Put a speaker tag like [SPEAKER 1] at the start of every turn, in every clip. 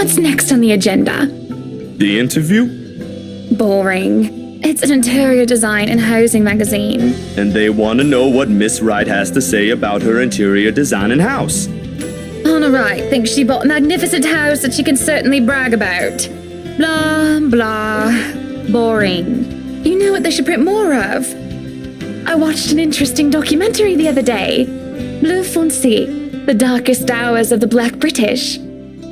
[SPEAKER 1] What's next on the agenda?
[SPEAKER 2] The interview?
[SPEAKER 1] Boring. It's an interior design and housing magazine.
[SPEAKER 2] And they want to know what Miss Wright has to say about her interior design and house.
[SPEAKER 1] Anna Wright thinks she bought a magnificent house that she can certainly brag about. Blah, blah. Boring. You know what they should print more of? I watched an interesting documentary the other day. Bleu Foncé, The Darkest Hours of the Black British.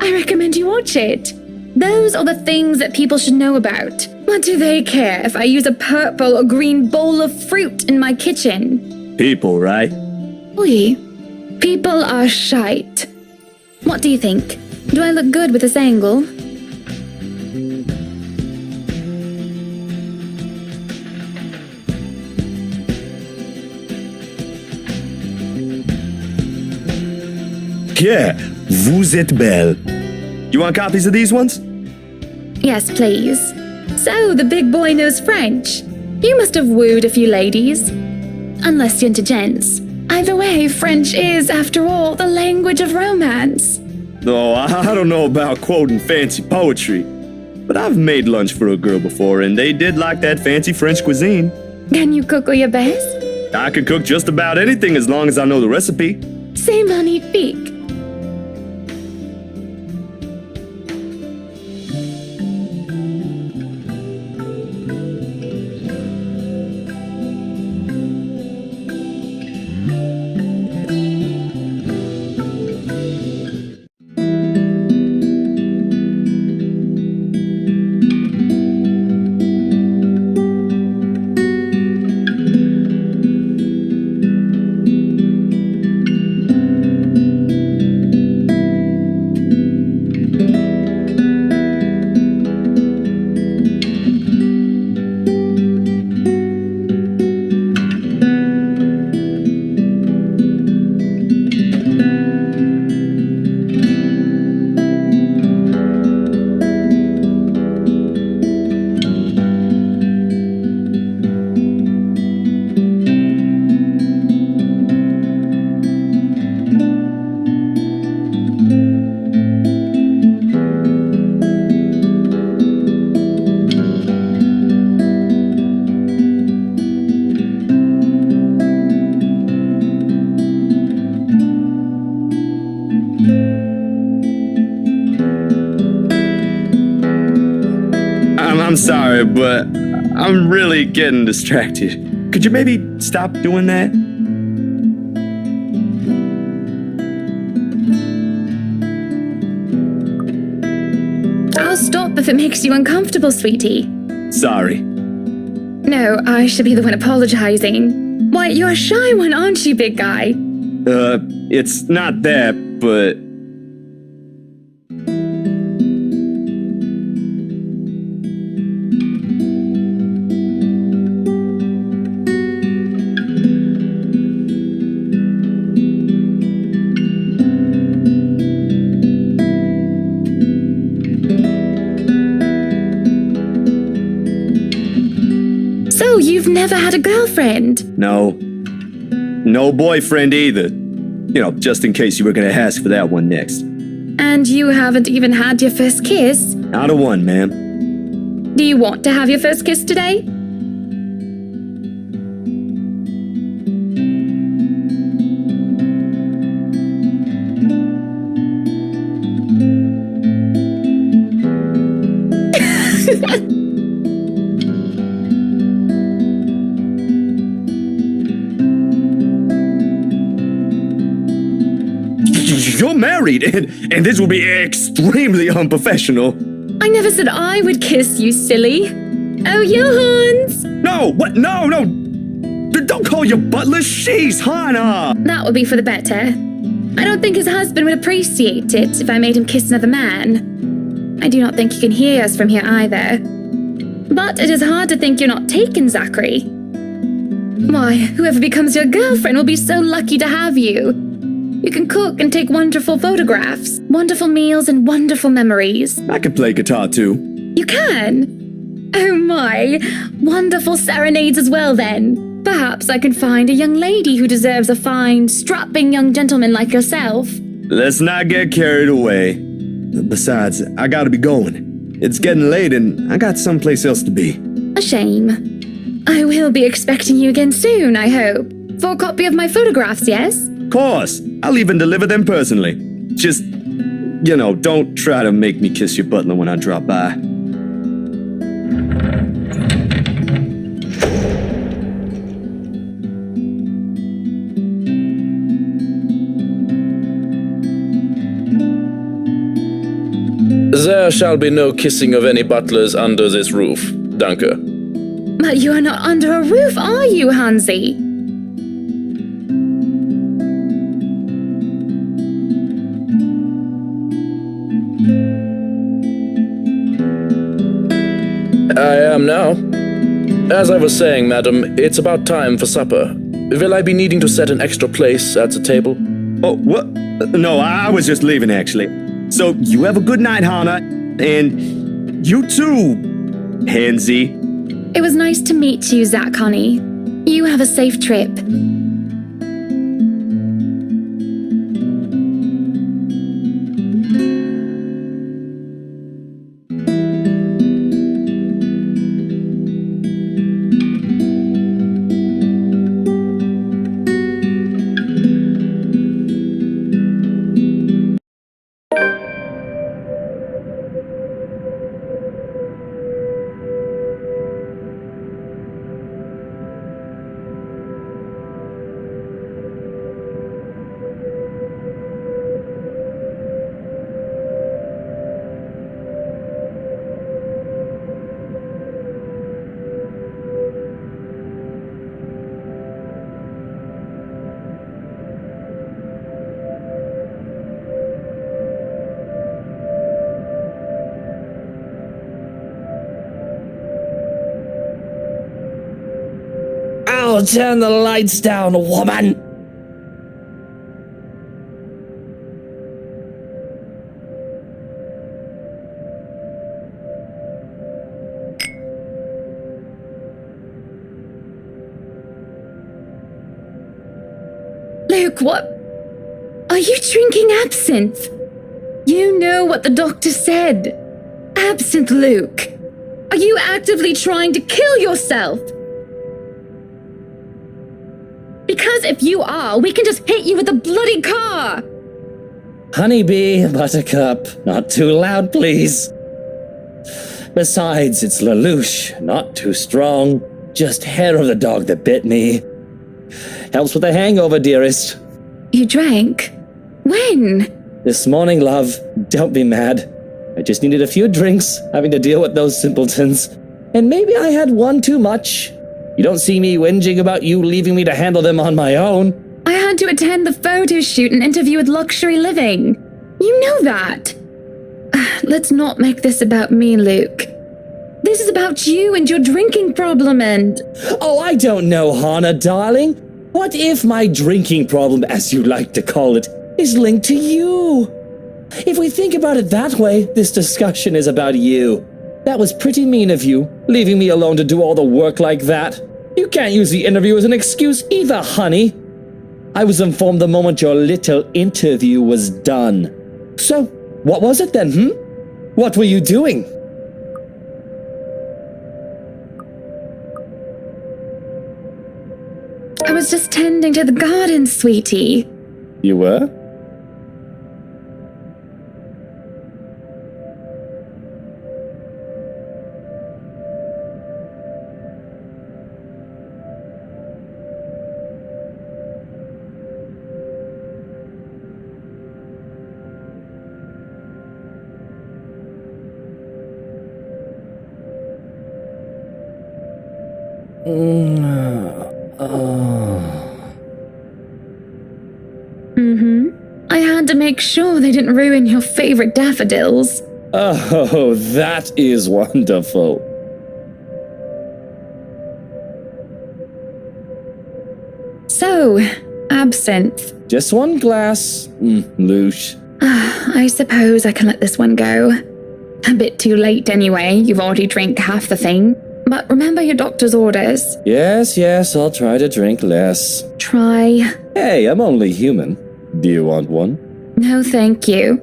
[SPEAKER 1] I recommend you watch it. Those are the things that people should know about. What do they care if I use a purple or green bowl of fruit in my kitchen?
[SPEAKER 2] People, right?
[SPEAKER 1] Oui. People are shite. What do you think? Do I look good with this angle?
[SPEAKER 2] Yeah, vous êtes belle. You want copies of these ones?
[SPEAKER 1] Yes, please. So, the big boy knows French. You must have wooed a few ladies. Unless you're into gents. Either way, French is, after all, the language of romance.
[SPEAKER 2] No, I don't know about quoting fancy poetry. But I've made lunch for a girl before, and they did like that fancy French cuisine.
[SPEAKER 1] Can you cook your best?
[SPEAKER 2] I can cook just about anything as long as I know the recipe.
[SPEAKER 1] C'est magnifique.
[SPEAKER 2] I'm sorry, but I'm really getting distracted. Could you maybe stop doing that?
[SPEAKER 1] I'll stop if it makes you uncomfortable, sweetie.
[SPEAKER 2] Sorry.
[SPEAKER 1] No, I should be the one apologizing. Why, you're a shy one, aren't you, big guy?
[SPEAKER 2] It's not that, but...
[SPEAKER 1] So, you've never had a girlfriend?
[SPEAKER 2] No. No boyfriend either. You know, just in case you were gonna ask for that one next.
[SPEAKER 1] And you haven't even had your first kiss?
[SPEAKER 2] Not a one, ma'am.
[SPEAKER 1] Do you want to have your first kiss today?
[SPEAKER 2] You're married, and this will be extremely unprofessional.
[SPEAKER 1] I never said I would kiss you, silly. Oh, Johans!
[SPEAKER 2] No, what? No. Don't call your butler. She's Hannah.
[SPEAKER 1] That would be for the better. I don't think his husband would appreciate it if I made him kiss another man. I do not think he can hear us from here either. But it is hard to think you're not taken, Zachary. Why, whoever becomes your girlfriend will be so lucky to have you. You can cook and take wonderful photographs, wonderful meals and wonderful memories.
[SPEAKER 2] I can play guitar too.
[SPEAKER 1] You can? Oh my, wonderful serenades as well then. Perhaps I can find a young lady who deserves a fine, strapping young gentleman like yourself.
[SPEAKER 2] Let's not get carried away. Besides, I gotta be going. It's getting late and I got someplace else to be.
[SPEAKER 1] A shame. I will be expecting you again soon, I hope. For a copy of my photographs, yes?
[SPEAKER 2] Of course, I'll even deliver them personally. Just, don't try to make me kiss your butler when I drop by.
[SPEAKER 3] There shall be no kissing of any butlers under this roof. Danke.
[SPEAKER 1] But you are not under a roof, are you, Hansi?
[SPEAKER 3] I am now. As I was saying, madam, it's about time for supper. Will I be needing to set an extra place at the table?
[SPEAKER 2] Oh, what? No, I was just leaving, actually. So, you have a good night, Hana. And you too, Hansi.
[SPEAKER 1] It was nice to meet you, Zach, honey. You have a safe trip.
[SPEAKER 4] I'll turn the lights down, woman!
[SPEAKER 1] Luke, what? Are you drinking absinthe? You know what the doctor said. Absinthe, Luke. Are you actively trying to kill yourself? Because if you are, we can just hit you with a bloody car!
[SPEAKER 4] Honeybee, Buttercup, not too loud, please. Besides, it's Lelouch, not too strong. Just hair of the dog that bit me. Helps with the hangover, dearest.
[SPEAKER 1] You drank? When?
[SPEAKER 4] This morning, love. Don't be mad. I just needed a few drinks, having to deal with those simpletons. And maybe I had one too much. You don't see me whinging about you leaving me to handle them on my own.
[SPEAKER 1] I had to attend the photo shoot and interview with Luxury Living. You know that. Let's not make this about me, Luke. This is about you and your drinking problem and...
[SPEAKER 4] Oh, I don't know, Hana, darling. What if my drinking problem, as you like to call it, is linked to you? If we think about it that way, this discussion is about you. That was pretty mean of you, leaving me alone to do all the work like that. You can't use the interview as an excuse either, honey. I was informed the moment your little interview was done. So, what was it then, What were you doing?
[SPEAKER 1] I was just tending to the garden, sweetie.
[SPEAKER 4] You were?
[SPEAKER 1] I had to make sure they didn't ruin your favorite daffodils.
[SPEAKER 4] Oh, that is wonderful.
[SPEAKER 1] So, absinthe.
[SPEAKER 4] Just one glass, Lush.
[SPEAKER 1] I suppose I can let this one go. A bit too late anyway, you've already drank half the thing. But remember your doctor's orders.
[SPEAKER 4] Yes, I'll try to drink less.
[SPEAKER 1] Try.
[SPEAKER 4] Hey, I'm only human. Do you want one?
[SPEAKER 1] No, thank you.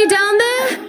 [SPEAKER 1] anybody down there?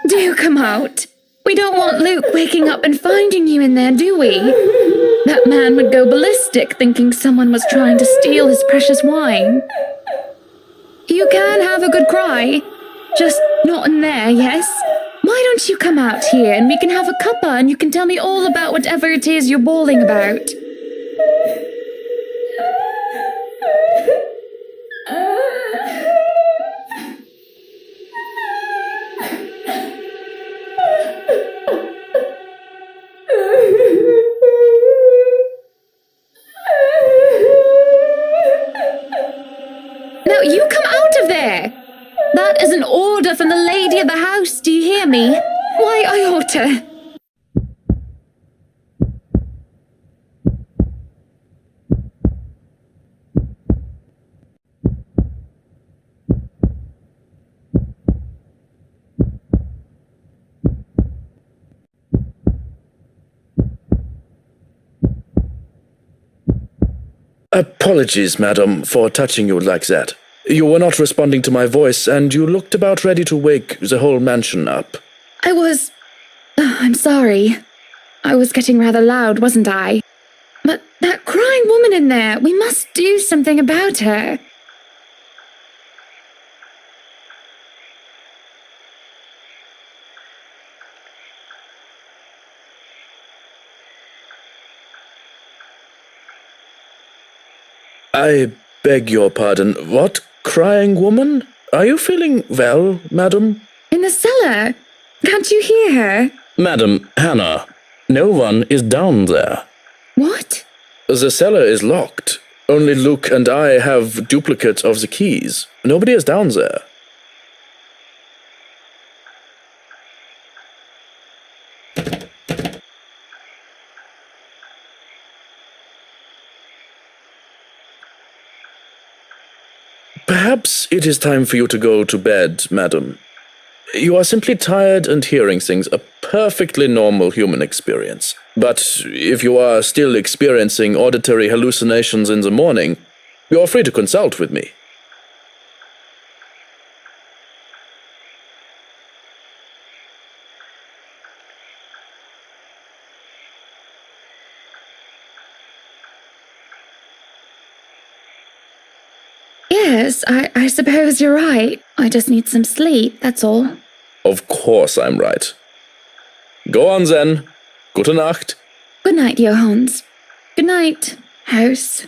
[SPEAKER 1] Do come out. We don't want Luke waking up and finding you in there, do we? That man would go ballistic thinking someone was trying to steal his precious wine. You can have a good cry, just not in there, yes? Why don't you come out here and we can have a cuppa and you can tell me all about whatever it is you're bawling about? Now you come out of there! That is an order from the lady of the house, do you hear me? Why, Iota?
[SPEAKER 3] Apologies, madam, for touching you like that. You were not responding to my voice, and you looked about ready to wake the whole mansion up.
[SPEAKER 1] I'm sorry. I was getting rather loud, wasn't I? But that crying woman in there, we must do something about her.
[SPEAKER 3] I beg your pardon. What? Crying woman? Are you feeling well, madam?
[SPEAKER 1] In the cellar? Can't you hear her?
[SPEAKER 3] Madam, Hannah, no one is down there.
[SPEAKER 1] What?
[SPEAKER 3] The cellar is locked. Only Luke and I have duplicates of the keys. Nobody is down there. Perhaps it is time for you to go to bed, madam. You are simply tired and hearing things, a perfectly normal human experience. But if you are still experiencing auditory hallucinations in the morning, you are free to consult with me.
[SPEAKER 1] Yes, I suppose you're right. I just need some sleep, that's all.
[SPEAKER 3] Of course I'm right. Go on then. Gute Nacht.
[SPEAKER 1] Good night, Johannes. Good night, house.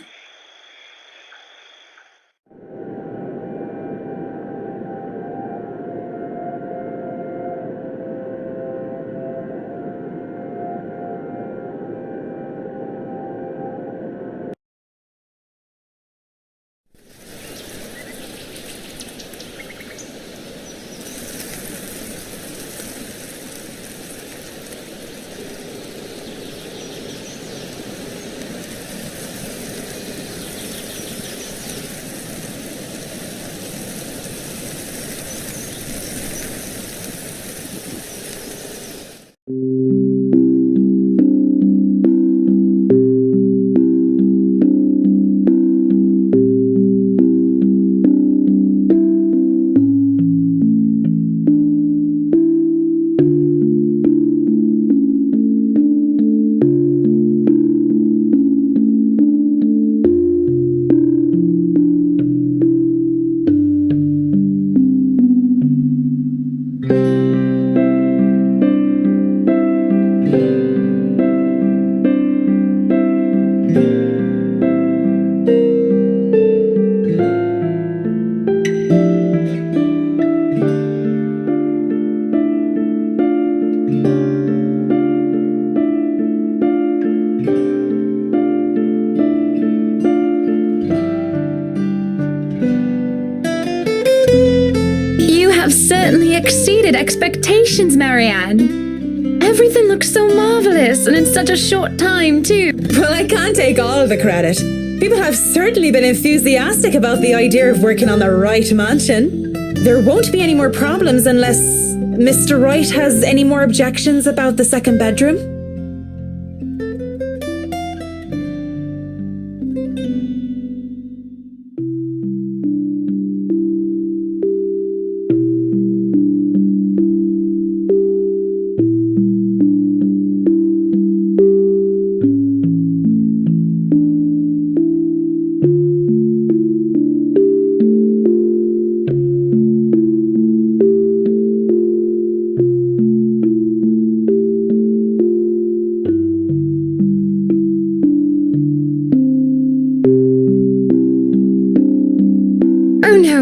[SPEAKER 1] certainly exceeded expectations, Marianne. Everything looks so marvelous, and in such a short time, too.
[SPEAKER 5] Well, I can't take all of the credit. People have certainly been enthusiastic about the idea of working on the Wright mansion. There won't be any more problems unless Mr. Wright has any more objections about the second bedroom.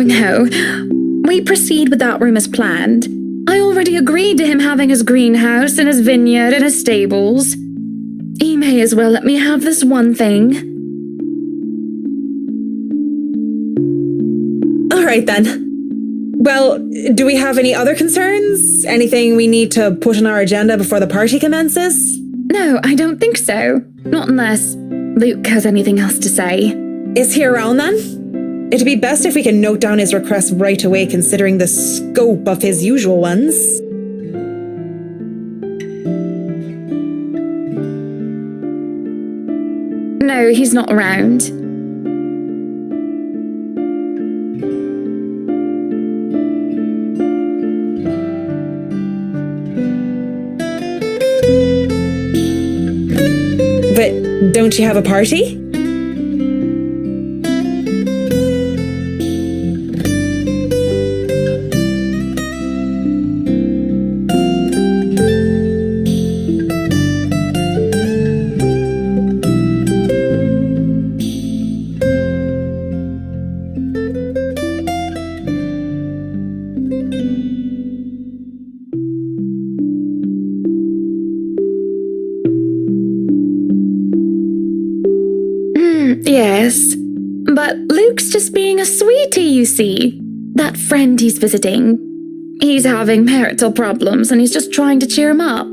[SPEAKER 1] No. We proceed with that room as planned. I already agreed to him having his greenhouse and his vineyard and his stables. He may as well let me have this one thing.
[SPEAKER 5] All right, then. Well, do we have any other concerns? Anything we need to put on our agenda before the party commences?
[SPEAKER 1] No, I don't think so. Not unless Luke has anything else to say.
[SPEAKER 5] Is he around then? It'd be best if we can note down his request right away, considering the scope of his usual ones.
[SPEAKER 1] No, he's not around.
[SPEAKER 5] But don't you have a party?
[SPEAKER 1] Yes, but Luke's just being a sweetie, you see. That friend he's visiting. He's having marital problems and he's just trying to cheer him up.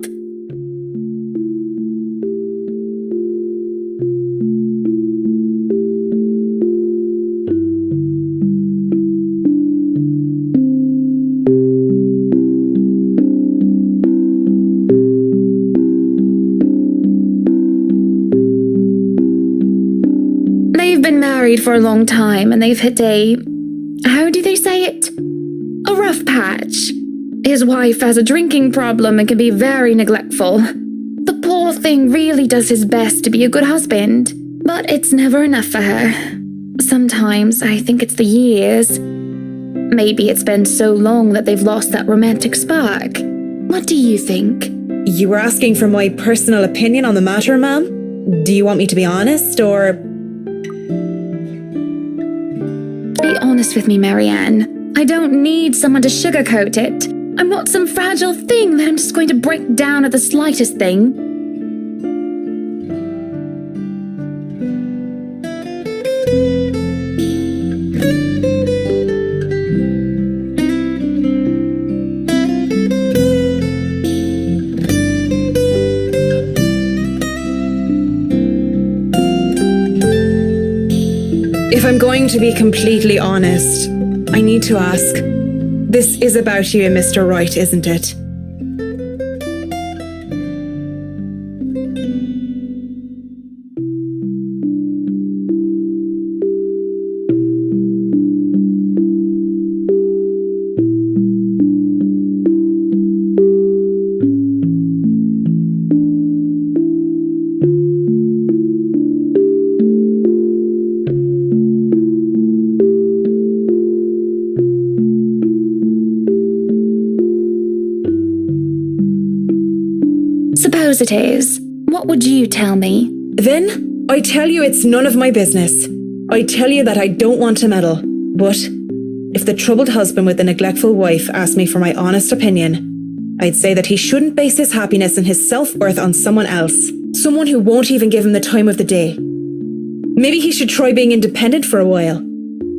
[SPEAKER 1] They've been married for a long time and they've hit how do they say it? A rough patch. His wife has a drinking problem and can be very neglectful. The poor thing really does his best to be a good husband, but it's never enough for her. Sometimes I think it's the years. Maybe it's been so long that they've lost that romantic spark. What do you think?
[SPEAKER 5] You were asking for my personal opinion on the matter, ma'am? Do you want me to be honest, or...
[SPEAKER 1] Be honest with me, Marianne. I don't need someone to sugarcoat it. I'm not some fragile thing that I'm just going to break down at the slightest thing.
[SPEAKER 5] If I'm going to be completely honest, I need to ask, this is about you and Mr. Wright, isn't it?
[SPEAKER 1] Suppose it is. What would you tell me?
[SPEAKER 5] Then, I tell you it's none of my business. I tell you that I don't want to meddle. But, if the troubled husband with the neglectful wife asked me for my honest opinion, I'd say that he shouldn't base his happiness and his self-worth on someone else. Someone who won't even give him the time of the day. Maybe he should try being independent for a while.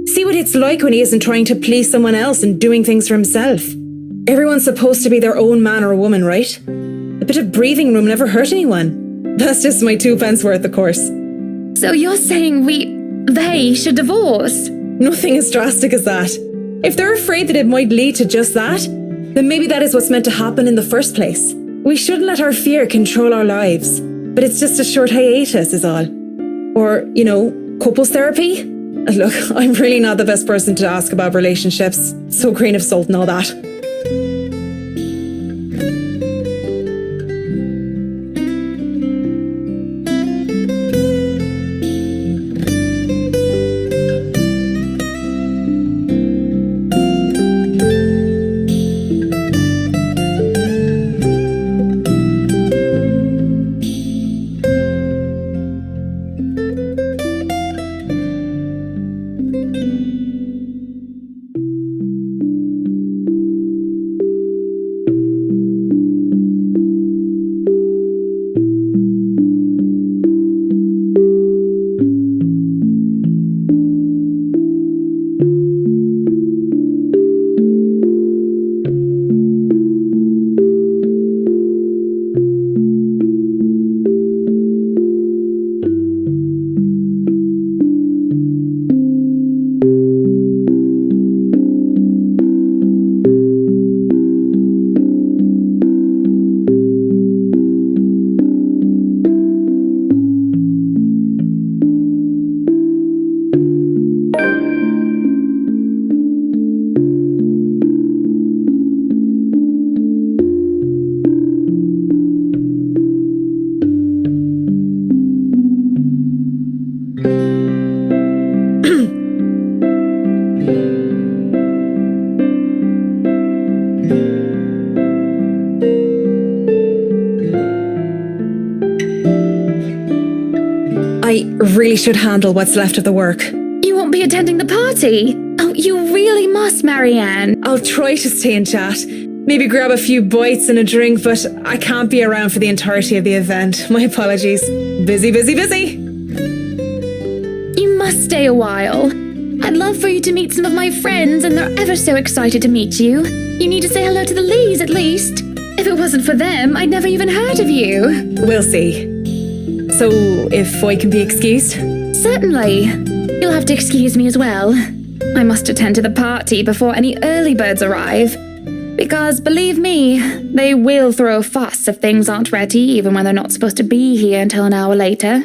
[SPEAKER 5] See what it's like when he isn't trying to please someone else and doing things for himself. Everyone's supposed to be their own man or woman, right? A bit of breathing room never hurt anyone. That's just my 2 pence worth, of course.
[SPEAKER 1] So you're saying they should divorce?
[SPEAKER 5] Nothing as drastic as that. If they're afraid that it might lead to just that, then maybe that is what's meant to happen in the first place. We shouldn't let our fear control our lives. But it's just a short hiatus is all. Or, couples therapy? Look, I'm really not the best person to ask about relationships. So grain of salt and all that. I really should handle what's left of the work.
[SPEAKER 1] You won't be attending the party? Oh, you really must, Marianne.
[SPEAKER 5] I'll try to stay and chat. Maybe grab a few bites and a drink, but I can't be around for the entirety of the event. My apologies. Busy, busy, busy.
[SPEAKER 1] You must stay a while. I'd love for you to meet some of my friends, and they're ever so excited to meet you. You need to say hello to the Lees, at least. If it wasn't for them, I'd never even heard of you.
[SPEAKER 5] We'll see. So, if I can be excused?
[SPEAKER 1] Certainly. You'll have to excuse me as well. I must attend to the party before any early birds arrive. Because, believe me, they will throw a fuss if things aren't ready, even when they're not supposed to be here until an hour later.